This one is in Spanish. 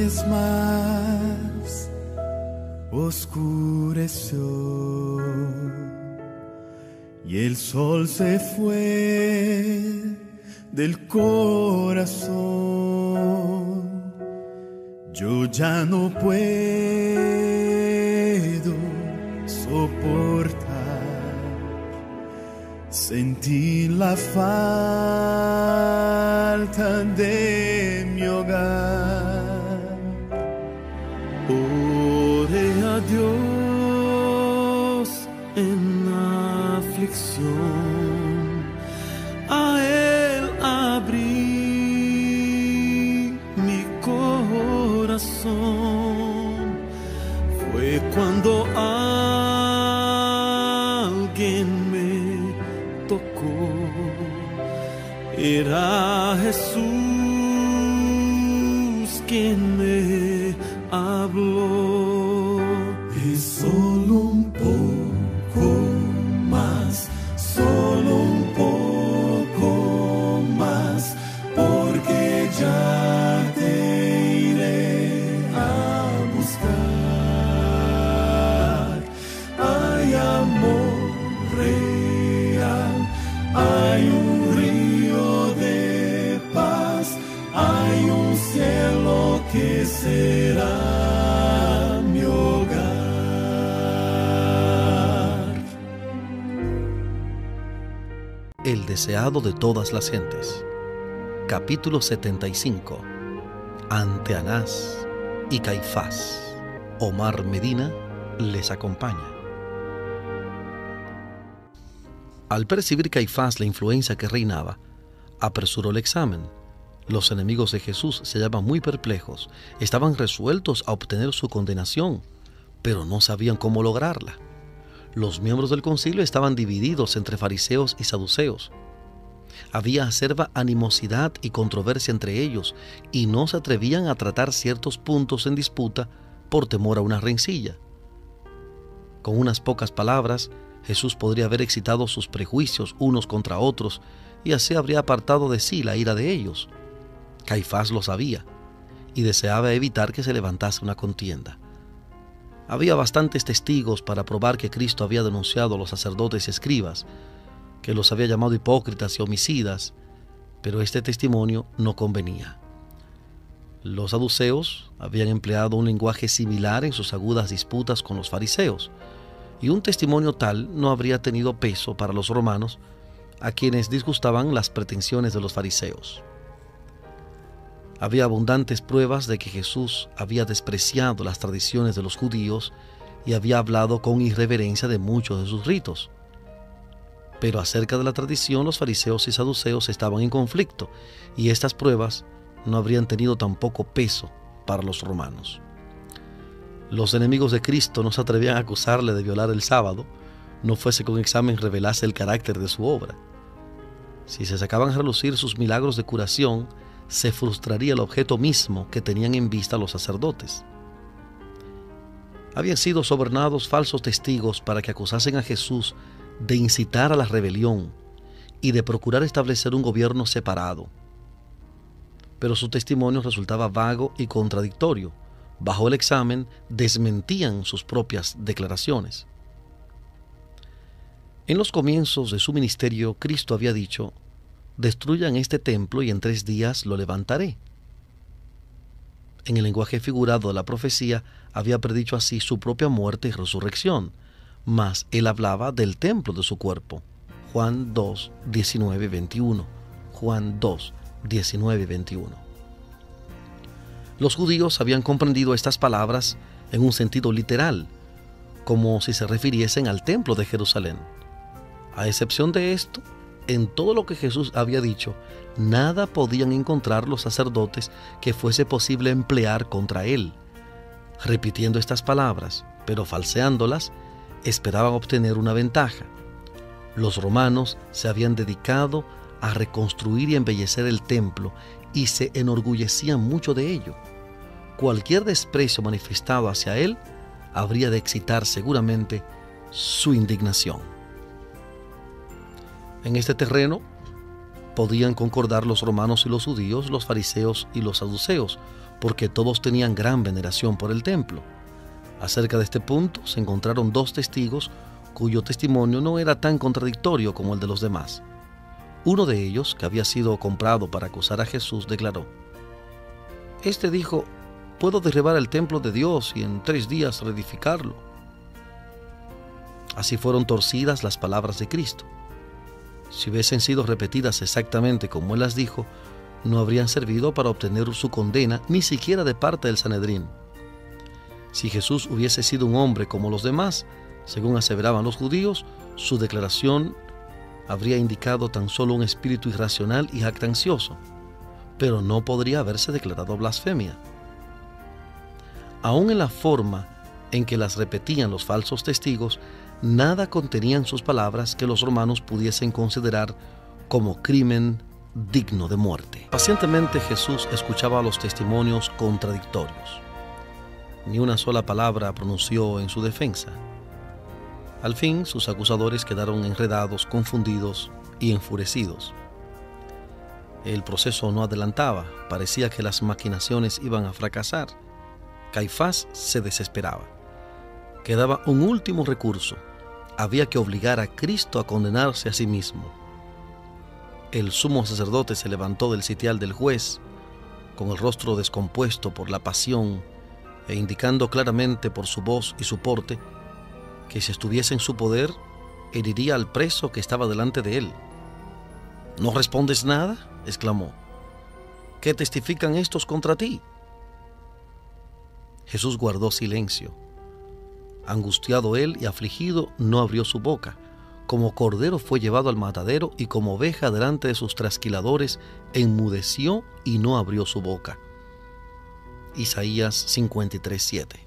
vez más oscureció y el sol se fue del corazón. Yo ya no puedo soportar sentir la falta de mi hogar. Oré a Dios en aflicción, a Él abrí mi corazón. Fue cuando alguien me tocó, era Jesús quien me habló. Es solo un poco más, solo un poco más, porque ya te iré a buscar. Hay amor real, hay un río de paz, hay un cielo que será mi hogar. El deseado de todas las gentes. Capítulo 75. Ante Anás y Caifás, Omar Medina les acompaña. Al percibir Caifás la influencia que reinaba, apresuró el examen. Los enemigos de Jesús se hallaban muy perplejos, estaban resueltos a obtener su condenación, pero no sabían cómo lograrla. Los miembros del concilio estaban divididos entre fariseos y saduceos. Había acerba animosidad y controversia entre ellos, y no se atrevían a tratar ciertos puntos en disputa por temor a una rencilla. Con unas pocas palabras, Jesús podría haber excitado sus prejuicios unos contra otros, y así habría apartado de sí la ira de ellos. Caifás lo sabía, y deseaba evitar que se levantase una contienda. Había bastantes testigos para probar que Cristo había denunciado a los sacerdotes y escribas, que los había llamado hipócritas y homicidas, pero este testimonio no convenía. Los saduceos habían empleado un lenguaje similar en sus agudas disputas con los fariseos, y un testimonio tal no habría tenido peso para los romanos, a quienes disgustaban las pretensiones de los fariseos. Había abundantes pruebas de que Jesús había despreciado las tradiciones de los judíos y había hablado con irreverencia de muchos de sus ritos. Pero acerca de la tradición, los fariseos y saduceos estaban en conflicto, y estas pruebas no habrían tenido tampoco peso para los romanos. Los enemigos de Cristo no se atrevían a acusarle de violar el sábado, no fuese que un examen revelase el carácter de su obra. Si se sacaban a relucir sus milagros de curación, se frustraría el objeto mismo que tenían en vista los sacerdotes. Habían sido sobornados falsos testigos para que acusasen a Jesús de incitar a la rebelión y de procurar establecer un gobierno separado. Pero su testimonio resultaba vago y contradictorio. Bajo el examen, desmentían sus propias declaraciones. En los comienzos de su ministerio, Cristo había dicho: destruyan este templo y en 3 días lo levantaré. En el lenguaje figurado de la profecía, había predicho así su propia muerte y resurrección, mas él hablaba del templo de su cuerpo. Juan 2, 19, 21. Juan 2, 19, 21. Los judíos habían comprendido estas palabras en un sentido literal, como si se refiriesen al templo de Jerusalén. A excepción de esto, en todo lo que Jesús había dicho, nada podían encontrar los sacerdotes que fuese posible emplear contra él. Repitiendo estas palabras, pero falseándolas, esperaban obtener una ventaja. Los romanos se habían dedicado a reconstruir y embellecer el templo y se enorgullecían mucho de ello. Cualquier desprecio manifestado hacia él habría de excitar seguramente su indignación. En este terreno podían concordar los romanos y los judíos, los fariseos y los saduceos, porque todos tenían gran veneración por el templo. Acerca de este punto se encontraron dos testigos cuyo testimonio no era tan contradictorio como el de los demás. Uno de ellos, que había sido comprado para acusar a Jesús, declaró: Este dijo: puedo derribar el templo de Dios y en 3 días reedificarlo. Así fueron torcidas las palabras de Cristo. Si hubiesen sido repetidas exactamente como Él las dijo, no habrían servido para obtener su condena, ni siquiera de parte del Sanedrín. Si Jesús hubiese sido un hombre como los demás, según aseveraban los judíos, su declaración habría indicado tan solo un espíritu irracional y jactancioso, pero no podría haberse declarado blasfemia. Aún en la forma en que las repetían los falsos testigos, nada contenían sus palabras que los romanos pudiesen considerar como crimen digno de muerte. Pacientemente Jesús escuchaba los testimonios contradictorios. Ni una sola palabra pronunció en su defensa. Al fin, sus acusadores quedaron enredados, confundidos y enfurecidos. El proceso no adelantaba, parecía que las maquinaciones iban a fracasar. Caifás se desesperaba. Quedaba un último recurso. Había que obligar a Cristo a condenarse a sí mismo. El sumo sacerdote se levantó del sitial del juez, con el rostro descompuesto por la pasión e indicando claramente por su voz y su porte que si estuviese en su poder, heriría al preso que estaba delante de él. ¿No respondes nada?, exclamó. ¿Qué testifican estos contra ti? Jesús guardó silencio. Angustiado él y afligido, no abrió su boca. Como cordero fue llevado al matadero y como oveja delante de sus trasquiladores, enmudeció y no abrió su boca. Isaías 53:7.